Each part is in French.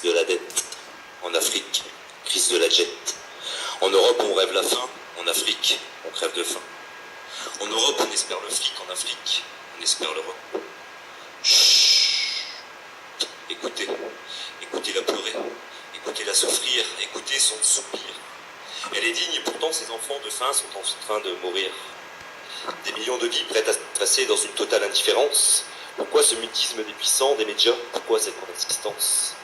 de la dette. En Afrique, crise de la jet. En Europe, on rêve la faim. En Afrique, on crève de faim. En Europe, on espère le fric. En Afrique, on espère l'Europe. Chut. Écoutez, écoutez-la pleurer. Écoutez-la souffrir. Écoutez son soupir. Elle est digne et pourtant ses enfants de faim sont en train de mourir. Des millions de vies prêtes à se tracer dans une totale indifférence. Pourquoi ce mutisme des puissants, des médias? Pourquoi cette insistance?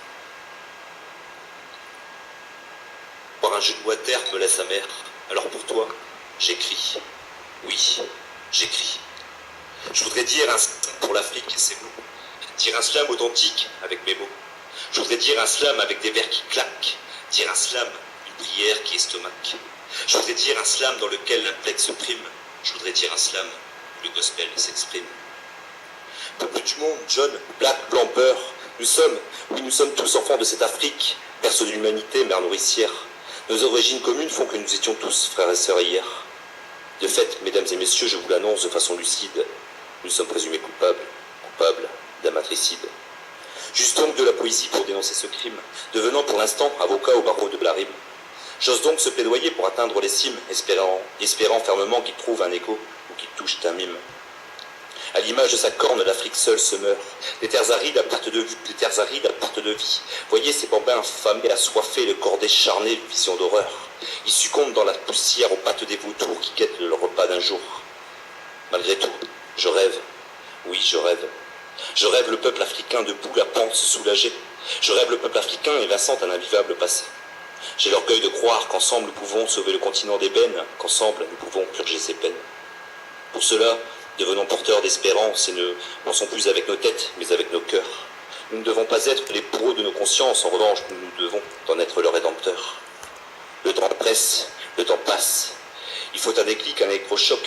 Voir un genou à terre me laisse amer. Alors pour toi, j'écris. Oui, j'écris. Je voudrais dire un slam pour l'Afrique et ses mots. Dire un slam authentique avec mes mots. Je voudrais dire un slam avec des vers qui claquent. Dire un slam, une prière qui estomaque. Je voudrais dire un slam dans lequel l'implex se prime. Je voudrais dire un slam où le gospel s'exprime. Peuple du monde, John, black, blanc, beurre, nous sommes tous enfants de cette Afrique, berceau de l'humanité, mère nourricière. Nos origines communes font que nous étions tous frères et sœurs hier. De fait, mesdames et messieurs, je vous l'annonce de façon lucide, nous sommes présumés coupables d'un matricide. Juste donc de la poésie pour dénoncer ce crime, devenant pour l'instant avocat au barreau de Blarim. J'ose donc ce plaidoyer pour atteindre les cimes, espérant fermement qu'il trouve un écho ou qu'il touche un mime. À l'image de sa corne, l'Afrique seule se meurt. Des terres arides à perte de vie. Voyez ces bambins affamés, assoiffés, le corps décharné, vision d'horreur. Ils succombent dans la poussière aux pattes des vautours qui guettent leur repas d'un jour. Malgré tout, je rêve. Oui, je rêve. Je rêve le peuple africain debout, la pente soulagée. Je rêve le peuple africain évinçant un invivable passé. J'ai l'orgueil de croire qu'ensemble nous pouvons sauver le continent d'ébène, qu'ensemble nous pouvons purger ses peines. Pour cela, devenons porteurs d'espérance et ne pensons plus avec nos têtes, mais avec nos cœurs. Nous ne devons pas être les bourreaux de nos consciences, en revanche, nous devons en être le rédempteur. Le temps presse, le temps passe. Il faut un déclic, un électrochoc.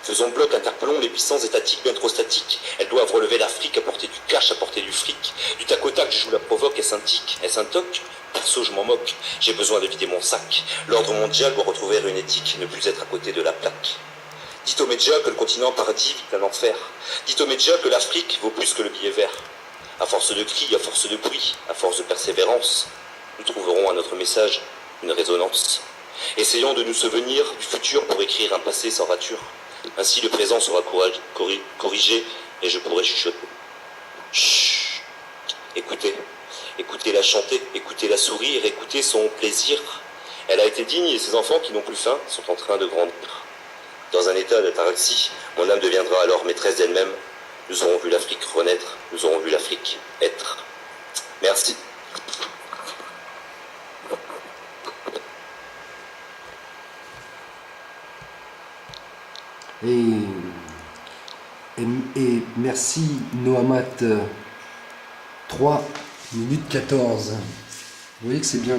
Faisons bloc, interpellons les puissances étatiques bien trop statiques. Elles doivent relever l'Afrique, apporter du cash, apporter du fric. Du tac au tac, je joue la provoque, est-ce un tic, est-ce un toc? Perso, je m'en moque, j'ai besoin de vider mon sac. L'ordre mondial doit retrouver une éthique, ne plus être à côté de la plaque. Dites aux médias que le continent paradis vit un enfer. Dites aux médias que l'Afrique vaut plus que le billet vert. À force de cris, à force de bruit, à force de persévérance, nous trouverons à notre message une résonance. Essayons de nous souvenir du futur pour écrire un passé sans rature. Ainsi le présent sera corrigé et je pourrai chuchoter. Chut. Écoutez, écoutez-la chanter, écoutez-la sourire, écoutez son plaisir. Elle a été digne et ses enfants qui n'ont plus faim sont en train de grandir. Dans un état d'ataraxie, mon âme deviendra alors maîtresse d'elle-même. Nous aurons vu l'Afrique renaître, nous aurons vu l'Afrique être. Merci. Et merci Noamat, 3 minutes 14. Vous voyez que c'est bien